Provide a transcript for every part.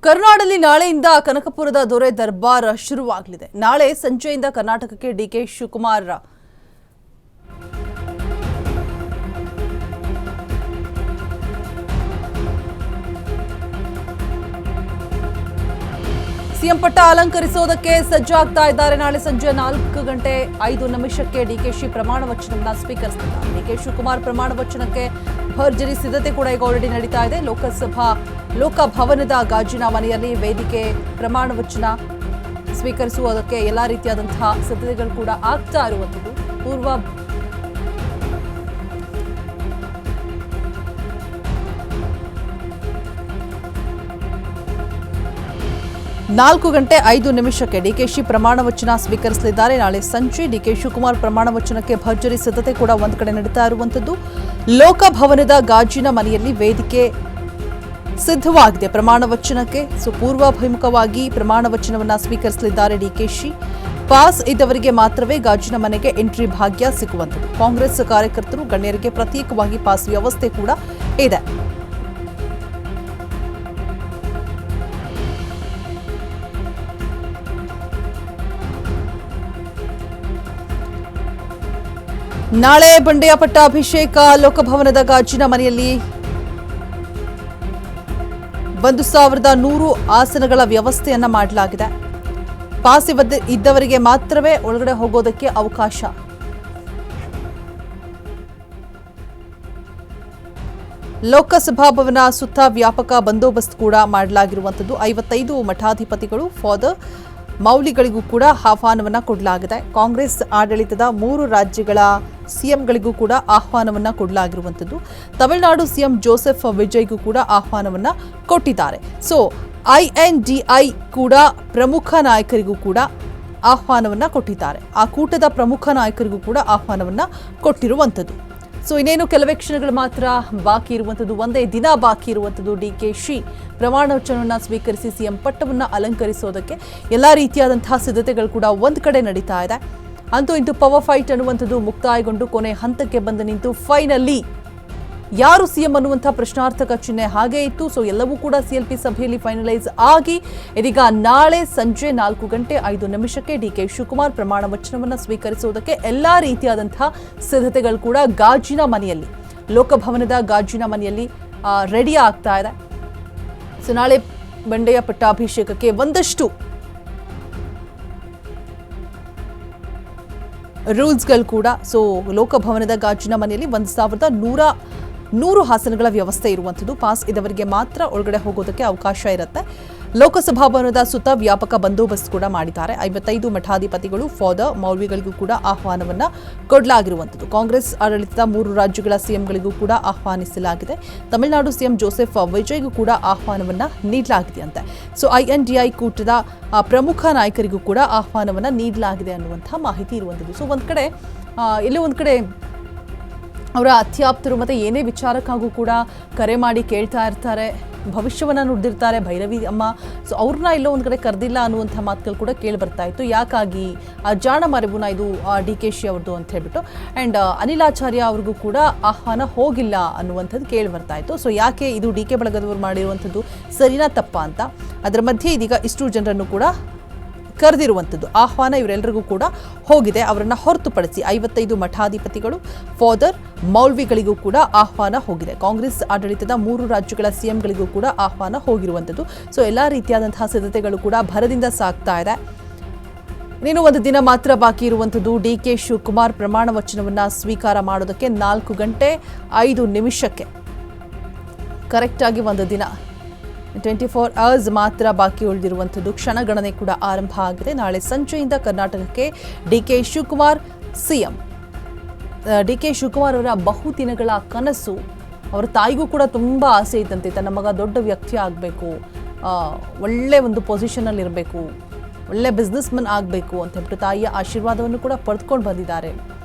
ಕರ್ನಾಟಕದಲ್ಲಿ ನಾಳೆಯಿಂದ ಕನಕಪುರದ ದೊರೆ ದರ್ಬಾರ್ ಶುರುವಾಗಲಿದೆ. ನಾಳೆ ಸಂಜೆಯಿಂದ ಕರ್ನಾಟಕಕ್ಕೆ ಡಿಕೆ ಶಿವಕುಮಾರ್ ಸಿಎಂ ಪಟ್ಟ ಅಲಂಕರಿಸೋದಕ್ಕೆ ಸಜ್ಜಾಗ್ತಾ ಇದ್ದಾರೆ. ನಾಳೆ ಸಂಜೆ 4:05 ಡಿಕೆಶಿ ಪ್ರಮಾಣ ವಚನವನ್ನು ಸ್ವೀಕರಿಸಿದ್ದಾರೆ. ಡಿಕೆ ಶಿವಕುಮಾರ್ ಪ್ರಮಾಣ ವಚನಕ್ಕೆ ಭರ್ಜರಿ ಸಿದ್ಧತೆ ಕೂಡ ಈಗ ಆಲ್ರೆಡಿ ನಡೀತಾ ಇದೆ. ಲೋಕಭವನದ ಗಾಜಿನ ಮನೆಯಲ್ಲಿ ವೇದಿಕೆ ಪ್ರಮಾಣ ವಚನ ಸ್ವೀಕರಿಸುವುದಕ್ಕೆ ಎಲ್ಲ ರೀತಿಯಾದಂತಹ ಸಿದ್ಧತೆಗಳು ಕೂಡ ಆಗ್ತಾ ಇರುವಂಥದ್ದು. ಪೂರ್ವ 4:05 ಡಿಕೆಶಿ ಪ್ರಮಾಣ ವಚನ ಸ್ವೀಕರಿಸಲಿದ್ದಾರೆ. ನಾಳೆ ಸಂಜೆ ಡಿಕೆ ಶಿವಕುಮಾರ್ ಪ್ರಮಾಣ ವಚನಕ್ಕೆ ಭರ್ಜರಿ ಸಿದ್ಧತೆ ಕೂಡ ಒಂದು ಕಡೆ ನಡೀತಾ ಇರುವಂಥದ್ದು. ಲೋಕಭವನದ ಗಾಜಿನ ಮನೆಯಲ್ಲಿ ವೇದಿಕೆ ಸಿದ್ಧವಾಗಿದೆ ಪ್ರಮಾಣ ವಚನಕ್ಕೆ. ಪೂರ್ವಾಭಿಮುಖವಾಗಿ ಪ್ರಮಾಣ ವಚನವನ್ನ ಸ್ವೀಕರಿಸಲಿದ್ದಾರೆ ಡಿಕೆಶಿ. ಪಾಸ್ ಇದ್ದವರಿಗೆ ಮಾತ್ರವೇ ಗಾಜಿನ ಮನೆಗೆ ಎಂಟ್ರಿ ಭಾಗ್ಯ ಸಿಗುವಂಥದ್ದು. ಕಾಂಗ್ರೆಸ್ ಕಾರ್ಯಕರ್ತರು ಗಣ್ಯರಿಗೆ ಪ್ರತ್ಯೇಕವಾಗಿ ಪಾಸ್ ವ್ಯವಸ್ಥೆ ಕೂಡ ಇದೆ. ನಾಳೆ ಬಂಡೆಯ ಪಟ್ಟಾಭಿಷೇಕ ಲೋಕಭವನದ ಗಾಜಿನ ಮನೆಯಲ್ಲಿ 1100 ಆಸನಗಳ ವ್ಯವಸ್ಥೆಯನ್ನ ಮಾಡಲಾಗಿದೆ. ಪಾಸ್ ಇದ್ದವರಿಗೆ ಮಾತ್ರವೇ ಒಳಗಡೆ ಹೋಗೋದಕ್ಕೆ ಅವಕಾಶ. ಲೋಕಸಭಾ ಭವನ ಸುತ್ತ ವ್ಯಾಪಕ ಬಂದೋಬಸ್ತ್ ಕೂಡ ಮಾಡಲಾಗಿರುವಂಥದ್ದು. 55 ಮಠಾಧಿಪತಿಗಳು ಫಾದರ್ ಮೌಲ್ವಿಗಳಿಗೂ ಕೂಡ ಆಹ್ವಾನವನ್ನ ಕೊಡಲಾಗಿದೆ. ಕಾಂಗ್ರೆಸ್ ಆಡಳಿತದ 3 ರಾಜ್ಯಗಳ ಸಿಎಂಗಳಿಗೂ ಕೂಡ ಆಹ್ವಾನವನ್ನ ಕೊಡಲಾಗಿರುವಂಥದ್ದು. ತಮಿಳುನಾಡು ಸಿಎಂ ಜೋಸೆಫ್ ವಿಜಯ್ಗೂ ಕೂಡ ಆಹ್ವಾನವನ್ನ ಕೊಟ್ಟಿದ್ದಾರೆ. ಸೊ INDI ಕೂಡ ಪ್ರಮುಖ ನಾಯಕರಿಗೂ ಕೂಡ ಆಹ್ವಾನವನ್ನ ಕೊಟ್ಟಿದ್ದಾರೆ. ಆ ಕೂಟದ ಪ್ರಮುಖ ನಾಯಕರಿಗೂ ಕೂಡ ಆಹ್ವಾನವನ್ನ ಕೊಟ್ಟಿರುವಂಥದ್ದು. ಸೊ ಇನ್ನೇನು ಕೆಲವೇ ಕ್ಷಣಗಳು ಮಾತ್ರ ಬಾಕಿ ಇರುವಂಥದ್ದು, ಒಂದೇ ದಿನ ಬಾಕಿ ಇರುವಂಥದ್ದು. ಡಿಕೆಶಿ ಪ್ರಮಾಣ ವಚನವನ್ನು ಸ್ವೀಕರಿಸಿ ಸಿಎಂ ಪಟ್ಟವನ್ನು ಅಲಂಕರಿಸೋದಕ್ಕೆ ಎಲ್ಲ ರೀತಿಯಾದಂತಹ ಸಿದ್ಧತೆಗಳು ಕೂಡ ಒಂದು ಕಡೆ ನಡೀತಾ ಇದೆ. ಅಂತೂ ಇಂತೂ ಪವರ್ ಫೈಟ್ ಅನ್ನುವಂಥದ್ದು ಮುಕ್ತಾಯಗೊಂಡು ಕೊನೆ ಹಂತಕ್ಕೆ ಬಂದು ನಿಂತು ಫೈನಲಿ ಯಾರು ಸಿಎಂ ಅನ್ನುವಂಥ ಪ್ರಶ್ನಾರ್ಥಕ ಚಿಹ್ನೆ ಹಾಗೇ ಇತ್ತು. ಸೊ ಎಲ್ಲವೂ ಕೂಡ CLP ಸಭೆಯಲ್ಲಿ ಫೈನಲೈಸ್ ಆಗಿ ಇದೀಗ ನಾಳೆ ಸಂಜೆ 4:05 ಡಿಕೆ ಶಿವಕುಮಾರ್ ಪ್ರಮಾಣ ವಚನವನ್ನು ಸ್ವೀಕರಿಸುವುದಕ್ಕೆ ಎಲ್ಲ ರೀತಿಯಾದಂತಹ ಸಿದ್ಧತೆಗಳು ಕೂಡ ಗಾಜಿನ ಮನೆಯಲ್ಲಿ, ಲೋಕಭವನದ ಗಾಜಿನ ಮನೆಯಲ್ಲಿ ರೆಡಿ ಆಗ್ತಾ ಇದೆ. ಸೊ ನಾಳೆ ಬಂಡೆಯ ಪಟ್ಟಾಭಿಷೇಕಕ್ಕೆ ಒಂದಷ್ಟು ರೂಲ್ಸ್ಗಳು ಕೂಡ. ಸೊ ಲೋಕಭವನದ ಗಾಜಿನ ಮನೆಯಲ್ಲಿ 1100 ಆಸನಗಳ ವ್ಯವಸ್ಥೆ ಇರುವಂಥದ್ದು. ಪಾಸ್ ಇದ್ದವರಿಗೆ ಮಾತ್ರ ಒಳಗಡೆ ಹೋಗೋದಕ್ಕೆ ಅವಕಾಶ ಇರುತ್ತೆ. ಲೋಕಸಭಾ ಭವನದ ಸುತ್ತ ವ್ಯಾಪಕ ಬಂದೋಬಸ್ತ್ ಕೂಡ ಮಾಡಿದ್ದಾರೆ. 55 ಮಠಾಧಿಪತಿಗಳು ಫಾದರ್ ಮೌಲ್ವಿಗಳಿಗೂ ಕೂಡ ಆಹ್ವಾನವನ್ನ ಕೊಡಲಾಗಿರುವಂಥದ್ದು. ಕಾಂಗ್ರೆಸ್ ಆಡಳಿತದ 3 ರಾಜ್ಯಗಳ ಸಿಎಂಗಳಿಗೂ ಕೂಡ ಆಹ್ವಾನಿಸಲಾಗಿದೆ. ತಮಿಳುನಾಡು ಸಿಎಂ ಜೋಸೆಫ್ ವಿಜಯ್ಗೂ ಕೂಡ ಆಹ್ವಾನವನ್ನ ನೀಡಲಾಗಿದೆಯಂತೆ. ಸೊ INDI ಕೂಟದ ಪ್ರಮುಖ ನಾಯಕರಿಗೂ ಕೂಡ ಆಹ್ವಾನವನ್ನ ನೀಡಲಾಗಿದೆ ಅನ್ನುವಂಥ ಮಾಹಿತಿ ಇರುವಂಥದ್ದು. ಸೊ ಎಲ್ಲೋ ಒಂದು ಕಡೆ ಅವರ ಅತ್ಯಾಪ್ತರು ಮತ್ತು ಏನೇ ವಿಚಾರಕ್ಕಾಗೂ ಕೂಡ ಕರೆ ಮಾಡಿ ಕೇಳ್ತಾ ಇರ್ತಾರೆ, ಭವಿಷ್ಯವನ್ನು ನುಡಿದಿರ್ತಾರೆ ಭೈರವಿ ಅಮ್ಮ. ಸೊ ಅವ್ರನ್ನ ಎಲ್ಲೋ ಒಂದು ಕಡೆ ಕರೆದಿಲ್ಲ ಅನ್ನುವಂಥ ಮಾತುಗಳು ಕೂಡ ಕೇಳಿ ಬರ್ತಾ ಇತ್ತು. ಯಾಕಾಗಿ ಜಾಣ ಮರೆಬುನ ಇದು ಡಿಕೆಶಿ ಅವ್ರದ್ದು ಅಂತ ಹೇಳ್ಬಿಟ್ಟು. ಆ್ಯಂಡ್ ಅನಿಲಾಚಾರ್ಯ ಅವ್ರಿಗೂ ಕೂಡ ಆಹ್ವಾನ ಹೋಗಿಲ್ಲ ಅನ್ನುವಂಥದ್ದು ಕೇಳಿ ಬರ್ತಾ ಇತ್ತು. ಸೊ ಯಾಕೆ ಇದು ಡಿಕೆ ಬಳಗದವರು ಮಾಡಿರುವಂಥದ್ದು ಸರಿನಾ ತಪ್ಪಾ ಅಂತ. ಅದರ ಮಧ್ಯೆ ಇದೀಗ ಇಷ್ಟು ಜನರನ್ನು ಕೂಡ ಕರೆದಿರುವಂಥದ್ದು. ಆಹ್ವಾನ ಇವರೆಲ್ಲರಿಗೂ ಕೂಡ ಹೋಗಿದೆ. ಅವರನ್ನು ಹೊರತುಪಡಿಸಿ 55 ಮಠಾಧಿಪತಿಗಳು ಫಾದರ್ ಮೌಲ್ವಿಗಳಿಗೂ ಕೂಡ ಆಹ್ವಾನ ಹೋಗಿದೆ. ಕಾಂಗ್ರೆಸ್ ಆಡಳಿತದ 3 ರಾಜ್ಯಗಳ ಸಿಎಂಗಳಿಗೂ ಕೂಡ ಆಹ್ವಾನ ಹೋಗಿರುವಂಥದ್ದು. ಸೊ ಎಲ್ಲ ರೀತಿಯಾದಂತಹ ಸಿದ್ಧತೆಗಳು ಕೂಡ ಭರದಿಂದ ಸಾಗ್ತಾ ಇದೆ. ಇನ್ನೇನು ಒಂದು ದಿನ ಮಾತ್ರ ಬಾಕಿ ಇರುವಂಥದ್ದು. ಡಿಕೆ ಶಿವಕುಮಾರ್ ಪ್ರಮಾಣ ವಚನವನ್ನು ಸ್ವೀಕಾರ ಮಾಡೋದಕ್ಕೆ 4:05 ಕರೆಕ್ಟಾಗಿ ಒಂದು ದಿನ 24 hours ಮಾತ್ರ ಬಾಕಿ ಉಳಿದಿರುವಂಥದ್ದು. ಕ್ಷಣಗಣನೆ ಕೂಡ ಆರಂಭ ಆಗಿದೆ. ನಾಳೆ ಸಂಜೆಯಿಂದ ಕರ್ನಾಟಕಕ್ಕೆ ಡಿಕೆ ಶಿವಕುಮಾರ್ ಸಿಎಂ. ಡಿಕೆ ಶಿವಕುಮಾರ್ ಅವರ ಬಹುದಿನಗಳ ಕನಸು, ಅವರ ತಾಯಿಗೂ ಕೂಡ ತುಂಬ ಆಸೆ ಇದ್ದಂತೆ ತನ್ನ ಮಗ ದೊಡ್ಡ ವ್ಯಕ್ತಿ ಆಗಬೇಕು, ಒಳ್ಳೆ ಒಂದು ಪೊಸಿಷನಲ್ಲಿ ಇರಬೇಕು, ಒಳ್ಳೆ ಬಿಸ್ನೆಸ್ ಮನ್ ಆಗಬೇಕು ಅಂತ ಹೇಳ್ಬಿಟ್ಟು ತಾಯಿಯ ಆಶೀರ್ವಾದವನ್ನು ಕೂಡ ಪಡೆದುಕೊಂಡು ಬಂದಿದ್ದಾರೆ.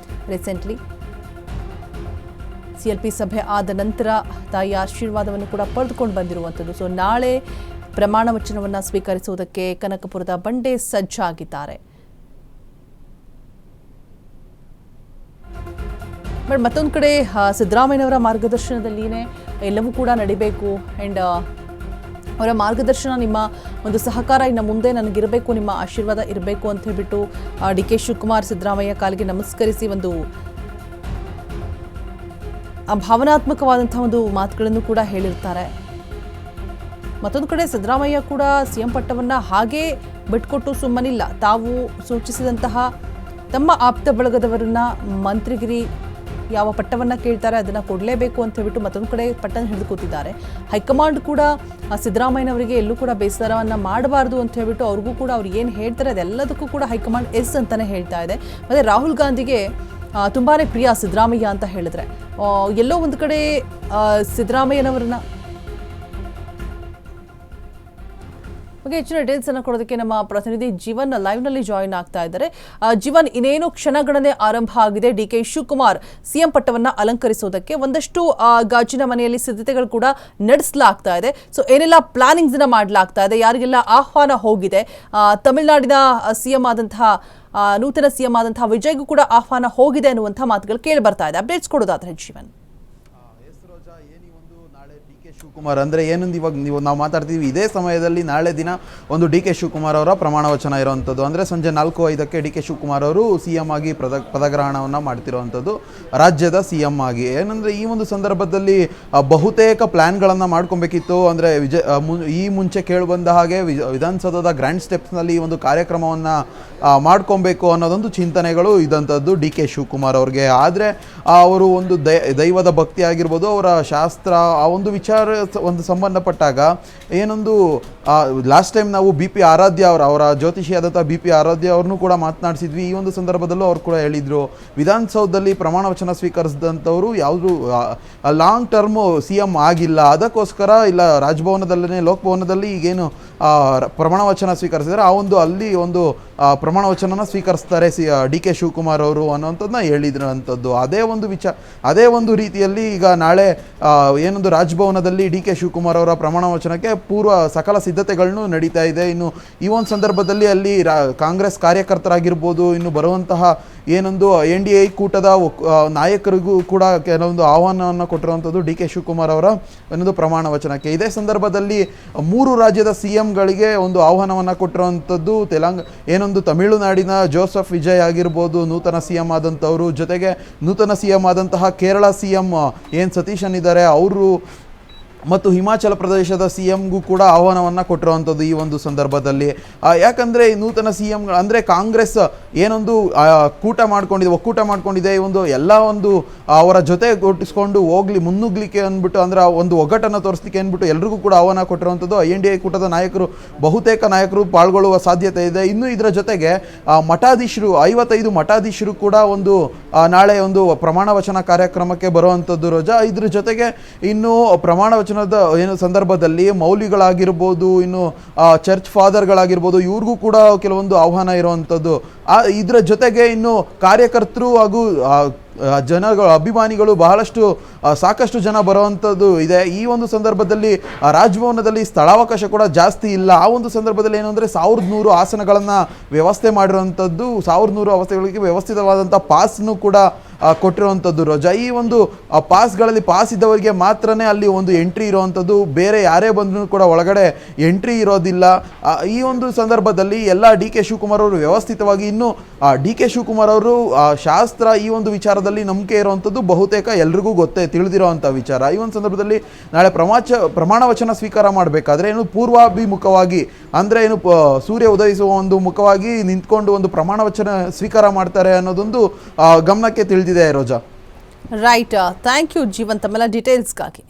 ರೀಸೆಂಟ್ಲಿ CLP ಸಭೆ ಆದ ನಂತರ ತಾಯಿಯ ಆಶೀರ್ವಾದವನ್ನು ಕೂಡ ಪಡೆದುಕೊಂಡು ಬಂದಿರುವಂಥದ್ದು. ಸೊ ನಾಳೆ ಪ್ರಮಾಣ ವಚನವನ್ನು ಸ್ವೀಕರಿಸುವುದಕ್ಕೆ ಕನಕಪುರದ ಬಂಡೆ ಸಜ್ಜಾಗಿದ್ದಾರೆ. ಬಟ್ ಮತ್ತೊಂದು ಕಡೆ ಸಿದ್ದರಾಮಯ್ಯನವರ ಮಾರ್ಗದರ್ಶನದಲ್ಲಿಯೇ ಎಲ್ಲವೂ ಕೂಡ ನಡಿಬೇಕು. ಆ್ಯಂಡ್ ಅವರ ಮಾರ್ಗದರ್ಶನ, ನಿಮ್ಮ ಒಂದು ಸಹಕಾರ ಇನ್ನು ಮುಂದೆ ನನಗಿರಬೇಕು, ನಿಮ್ಮ ಆಶೀರ್ವಾದ ಇರಬೇಕು ಅಂತ ಹೇಳ್ಬಿಟ್ಟು ಡಿ ಕೆ ಶಿವಕುಮಾರ್ ಸಿದ್ದರಾಮಯ್ಯ ಕಾಲಿಗೆ ನಮಸ್ಕರಿಸಿ ಒಂದು ಭಾವನಾತ್ಮಕವಾದಂಥ ಒಂದು ಮಾತುಗಳನ್ನು ಕೂಡ ಹೇಳಿರ್ತಾರೆ. ಮತ್ತೊಂದು ಕಡೆ ಸಿದ್ದರಾಮಯ್ಯ ಕೂಡ ಸಿಎಂ ಪಟ್ಟವನ್ನು ಹಾಗೇ ಬಿಟ್ಕೊಟ್ಟು ಸುಮ್ಮನಿಲ್ಲ. ತಾವು ಸೂಚಿಸಿದಂತಹ ತಮ್ಮ ಆಪ್ತ ಬಳಗದವರನ್ನ ಮಂತ್ರಿಗಿರಿ ಯಾವ ಪಟ್ಟವನ್ನು ಕೇಳ್ತಾರೆ ಅದನ್ನು ಕೊಡಲೇಬೇಕು ಅಂತ ಹೇಳ್ಬಿಟ್ಟು ಮತ್ತೊಂದು ಕಡೆ ಪಟ್ಟನ್ನು ಹಿಡಿದು ಕೂತಿದ್ದಾರೆ. ಹೈಕಮಾಂಡ್ ಕೂಡ ಸಿದ್ದರಾಮಯ್ಯನವರಿಗೆ ಎಲ್ಲೂ ಕೂಡ ಬೇಸರವನ್ನು ಮಾಡಬಾರ್ದು ಅಂತ ಹೇಳ್ಬಿಟ್ಟು ಅವ್ರಿಗೂ ಕೂಡ ಅವ್ರು ಏನು ಹೇಳ್ತಾರೆ ಅದೆಲ್ಲದಕ್ಕೂ ಕೂಡ ಹೈಕಮಾಂಡ್ ಎಸ್ ಅಂತಲೇ ಹೇಳ್ತಾ ಇದೆ. ಮತ್ತು ರಾಹುಲ್ ಗಾಂಧಿಗೆ ತುಂಬಾ ಪ್ರಿಯ ಸಿದ್ದರಾಮಯ್ಯ ಅಂತ ಹೇಳಿದ್ರೆ ಎಲ್ಲೋ ಒಂದು ಕಡೆ ಸಿದ್ದರಾಮಯ್ಯನವರನ್ನ ಬಗ್ಗೆ ಹೆಚ್ಚಿನ ಡೀಟೇಲ್ಸ್ ಅನ್ನು ಕೊಡೋದಕ್ಕೆ ನಮ್ಮ ಪ್ರತಿನಿಧಿ ಜೀವನ್ ಲೈವ್ನಲ್ಲಿ ಜಾಯಿನ್ ಆಗ್ತಾ ಇದ್ದಾರೆ. ಜೀವನ್, ಇನ್ನೇನು ಕ್ಷಣಗಣನೆ ಆರಂಭ ಆಗಿದೆ ಡಿ ಕೆ ಶಿವಕುಮಾರ್ ಸಿಎಂ ಪಟ್ಟವನ್ನು ಅಲಂಕರಿಸೋದಕ್ಕೆ. ಒಂದಷ್ಟು ಗಾಜಿನ ಮನೆಯಲ್ಲಿ ಸಿದ್ಧತೆಗಳು ಕೂಡ ನಡೆಸಲಾಗ್ತಾ ಇದೆ. ಸೊ ಏನೆಲ್ಲ ಪ್ಲಾನಿಂಗ್ಸ್ ಅನ್ನ ಮಾಡಲಾಗ್ತಾ ಇದೆ, ಯಾರಿಗೆಲ್ಲ ಆಹ್ವಾನ ಹೋಗಿದೆ, ತಮಿಳುನಾಡಿನ ಸಿಎಂ ಆದಂತಹ ನೂತನ ಸಿಎಂ ಆದಂತಹ ವಿಜಯ್ಗೂ ಕೂಡ ಆಹ್ವಾನ ಹೋಗಿದೆ ಅನ್ನುವಂಥ ಮಾತುಗಳು ಕೇಳಿ ಬರ್ತಾ ಇದೆ. ಅಪ್ಡೇಟ್ಸ್ ಕೊಡೋದಾದ್ರೆ ಜೀವನ್. ಶಿವಕುಮಾರ್ ಅಂದರೆ ಏನೊಂದು ಇವಾಗ ನಾವು ಮಾತಾಡ್ತೀವಿ, ಇದೇ ಸಮಯದಲ್ಲಿ ನಾಳೆ ದಿನ ಒಂದು ಡಿ ಕೆ ಶಿವಕುಮಾರ್ ಅವರ ಪ್ರಮಾಣ ವಚನ ಇರುವಂಥದ್ದು. ಅಂದರೆ ಸಂಜೆ 4:05ಕ್ಕೆ ಡಿ ಕೆ ಶಿವಕುಮಾರ್ ಅವರು ಸಿ ಎಂ ಆಗಿ ಪದಗ್ರಹಣವನ್ನು ಮಾಡ್ತಿರುವಂಥದ್ದು, ರಾಜ್ಯದ ಸಿ ಎಂ ಆಗಿ. ಏನಂದರೆ ಈ ಒಂದು ಸಂದರ್ಭದಲ್ಲಿ ಬಹುತೇಕ ಪ್ಲ್ಯಾನ್ಗಳನ್ನು ಮಾಡ್ಕೊಬೇಕಿತ್ತು. ಅಂದರೆ ಈ ಮುಂಚೆ ಕೇಳಿಬಂದ ಹಾಗೆ ವಿಧಾನಸೌಧದ ಗ್ರ್ಯಾಂಡ್ ಸ್ಟೆಪ್ಸ್ನಲ್ಲಿ ಈ ಒಂದು ಕಾರ್ಯಕ್ರಮವನ್ನು ಮಾಡ್ಕೊಬೇಕು ಅನ್ನೋದೊಂದು ಚಿಂತನೆಗಳು ಇದ್ದಂಥದ್ದು ಡಿ ಕೆ ಶಿವಕುಮಾರ್ ಅವ್ರಿಗೆ. ಆದರೆ ಅವರು ಒಂದು ದೈವದ ಭಕ್ತಿ ಆಗಿರ್ಬೋದು, ಅವರ ಶಾಸ್ತ್ರ ಆ ಒಂದು ವಿಚಾರ ಒಂದು ಸಂಬಂಧಪಟ್ಟಾಗ ಏನೊಂದು ಲಾಸ್ಟ್ ಟೈಮ್ ನಾವು ಬಿ ಪಿ ಆರಾಧ್ಯ ಅವರ ಜ್ಯೋತಿಷಿಯಾದಂಥ ಬಿ ಪಿ ಆರಾಧ್ಯ ಅವ್ರನ್ನೂ ಕೂಡ ಮಾತನಾಡಿಸಿದ್ವಿ. ಈ ಒಂದು ಸಂದರ್ಭದಲ್ಲೂ ಅವ್ರು ಕೂಡ ಹೇಳಿದರು, ವಿಧಾನಸೌಧದಲ್ಲಿ ಪ್ರಮಾಣ ವಚನ ಸ್ವೀಕರಿಸಿದಂಥವರು ಯಾವುದು ಲಾಂಗ್ ಟರ್ಮು ಸಿ ಎಂ ಆಗಿಲ್ಲ, ಅದಕ್ಕೋಸ್ಕರ ಇಲ್ಲ ರಾಜಭವನದಲ್ಲೇ ಲೋಕಭವನದಲ್ಲಿ ಈಗೇನು ಪ್ರಮಾಣ ವಚನ ಸ್ವೀಕರಿಸಿದರೆ ಆ ಒಂದು ಅಲ್ಲಿ ಒಂದು ಪ್ರಮಾಣ ವಚನನ ಸ್ವೀಕರಿಸ್ತಾರೆ ಡಿ ಕೆ ಶಿವಕುಮಾರ್ ಅವರು ಅನ್ನೋಂಥದ್ದನ್ನ ಹೇಳಿದ್ರಂಥದ್ದು. ಅದೇ ಒಂದು ರೀತಿಯಲ್ಲಿ ಈಗ ನಾಳೆ ಏನೊಂದು ರಾಜಭವನದಲ್ಲಿ ಡಿ ಕೆ ಶಿವಕುಮಾರ್ ಅವರ ಪ್ರಮಾಣ ವಚನಕ್ಕೆ ಪೂರ್ವ ಸಕಲ ಸಿದ್ಧತೆಗಳನ್ನು ನಡೀತಾ ಇದೆ. ಇನ್ನು ಈ ಒಂದು ಸಂದರ್ಭದಲ್ಲಿ ಅಲ್ಲಿ ಕಾಂಗ್ರೆಸ್ ಕಾರ್ಯಕರ್ತರಾಗಿರ್ಬೋದು, ಇನ್ನು ಬರುವಂತಹ ಏನೊಂದು NDA ಕೂಟದ ನಾಯಕರಿಗೂ ಕೂಡ ಕೆಲವೊಂದು ಆಹ್ವಾನವನ್ನು ಕೊಟ್ಟಿರುವಂಥದ್ದು ಡಿ ಕೆ ಶಿವಕುಮಾರ್ ಅವರ ಒಂದು ಪ್ರಮಾಣ ವಚನಕ್ಕೆ. ಇದೇ ಸಂದರ್ಭದಲ್ಲಿ 3 ರಾಜ್ಯದ CMಗಳಿಗೆ ಒಂದು ಆಹ್ವಾನವನ್ನು ಕೊಟ್ಟಿರುವಂಥದ್ದು ಏನೊಂದು ತಮಿಳುನಾಡಿನ ಜೋಸೆಫ್ ವಿಜಯ್ ಆಗಿರ್ಬೋದು ನೂತನ CM ಆದಂಥವರು, ಜೊತೆಗೆ ನೂತನ CM ಆದಂತಹ ಕೇರಳ CM ಏನು ಸತೀಶನ್ ಇದ್ದಾರೆ ಅವರು, ಮತ್ತು ಹಿಮಾಚಲ ಪ್ರದೇಶದ CMಗೂ ಕೂಡ ಆಹ್ವಾನವನ್ನು ಕೊಟ್ಟಿರುವಂಥದ್ದು ಈ ಒಂದು ಸಂದರ್ಭದಲ್ಲಿ. ಯಾಕಂದರೆ ಈ ನೂತನ CM ಅಂದರೆ ಕಾಂಗ್ರೆಸ್ ಏನೊಂದು ಒಕ್ಕೂಟ ಮಾಡ್ಕೊಂಡಿದೆ, ಈ ಒಂದು ಎಲ್ಲ ಒಂದು ಅವರ ಜೊತೆ ಒಟ್ಟಿಸ್ಕೊಂಡು ಮುನ್ನುಗ್ಲಿಕ್ಕೆ ಅಂದ್ಬಿಟ್ಟು, ಅಂದರೆ ಒಂದು ಒಗ್ಗಟ್ಟನ್ನು ತೋರಿಸ್ಲಿಕ್ಕೆ ಅಂದ್ಬಿಟ್ಟು ಎಲ್ರಿಗೂ ಕೂಡ ಆಹ್ವಾನ ಕೊಟ್ಟಿರುವಂಥದ್ದು. NDA ಕೂಟದ ಬಹುತೇಕ ನಾಯಕರು ಪಾಲ್ಗೊಳ್ಳುವ ಸಾಧ್ಯತೆ ಇದೆ. ಇನ್ನು ಇದರ ಜೊತೆಗೆ ಮಠಾಧೀಶರು 55 ಮಠಾಧೀಶರು ಕೂಡ ಒಂದು ನಾಳೆ ಒಂದು ಪ್ರಮಾಣ ವಚನ ಕಾರ್ಯಕ್ರಮಕ್ಕೆ ಬರುವಂಥದ್ದು ರೋಜಾ. ಇದ್ರ ಜೊತೆಗೆ ಇನ್ನು ಪ್ರಮಾಣ ಏನು ಸಂದರ್ಭದಲ್ಲಿ ಮೌಲ್ವಿಗಳಾಗಿರ್ಬೋದು, ಇನ್ನು ಚರ್ಚ್ ಫಾದರ್ಗಳಾಗಿರ್ಬೋದು, ಇವ್ರಿಗೂ ಕೂಡ ಕೆಲವೊಂದು ಆಹ್ವಾನ ಇರುವಂಥದ್ದು. ಇದರ ಜೊತೆಗೆ ಇನ್ನು ಕಾರ್ಯಕರ್ತರು ಹಾಗೂ ಅಭಿಮಾನಿಗಳು ಸಾಕಷ್ಟು ಜನ ಬರುವಂಥದ್ದು ಇದೆ. ಈ ಒಂದು ಸಂದರ್ಭದಲ್ಲಿ ರಾಜಭವನದಲ್ಲಿ ಸ್ಥಳಾವಕಾಶ ಕೂಡ ಜಾಸ್ತಿ ಇಲ್ಲ. ಆ ಒಂದು ಸಂದರ್ಭದಲ್ಲಿ ಏನು ಅಂದರೆ 1100 ಆಸನಗಳನ್ನು ವ್ಯವಸ್ಥೆ ಮಾಡಿರುವಂಥದ್ದು, 1100 ಅವಸ್ಥೆಗಳಿಗೆ ವ್ಯವಸ್ಥಿತವಾದಂಥ ಪಾಸ್ನು ಕೂಡ ಕೊಟ್ಟಿರುವಂಥದ್ದು ರೋಜಾ. ಈ ಒಂದು ಪಾಸ್ಗಳಲ್ಲಿ ಪಾಸ್ ಇದ್ದವರಿಗೆ ಮಾತ್ರನೇ ಅಲ್ಲಿ ಒಂದು ಎಂಟ್ರಿ ಇರುವಂಥದ್ದು, ಬೇರೆ ಯಾರೇ ಬಂದರೂ ಕೂಡ ಒಳಗಡೆ ಎಂಟ್ರಿ ಇರೋದಿಲ್ಲ. ಈ ಒಂದು ಸಂದರ್ಭದಲ್ಲಿ ಎಲ್ಲ ಡಿ ಕೆ ಶಿವಕುಮಾರ್ ಅವರು ವ್ಯವಸ್ಥಿತವಾಗಿ, ಇನ್ನು ಡಿ ಕೆ ಶಿವಕುಮಾರ್ ಅವರು ಶಾಸ್ತ್ರ ಈ ಒಂದು ವಿಚಾರದಲ್ಲಿ ನಂಬಿಕೆ ಇರುವಂಥದ್ದು ಬಹುತೇಕ ಎಲ್ರಿಗೂ ತಿಳಿದಿರೋವಂಥ ವಿಚಾರ. ಈ ಒಂದು ಸಂದರ್ಭದಲ್ಲಿ ನಾಳೆ ಪ್ರಮಾಣ ವಚನ ಸ್ವೀಕಾರ ಮಾಡಬೇಕಾದ್ರೆ ಏನು ಪೂರ್ವಾಭಿಮುಖವಾಗಿ, ಅಂದರೆ ಏನು ಸೂರ್ಯ ಉದಯಿಸುವ ಒಂದು ಮುಖವಾಗಿ ನಿಂತ್ಕೊಂಡು ಒಂದು ಪ್ರಮಾಣ ವಚನ ಸ್ವೀಕಾರ ಮಾಡ್ತಾರೆ ಅನ್ನೋದೊಂದು ಗಮನಕ್ಕೆ ತಿಳಿದಿದೆ ರೋಜಾ. ರೈಟ್, ಥ್ಯಾಂಕ್ ಯು ಜೀವನ್ ತಮ್ಮೆಲ್ಲ ಡೀಟೇಲ್ಸ್ಗಾಗಿ.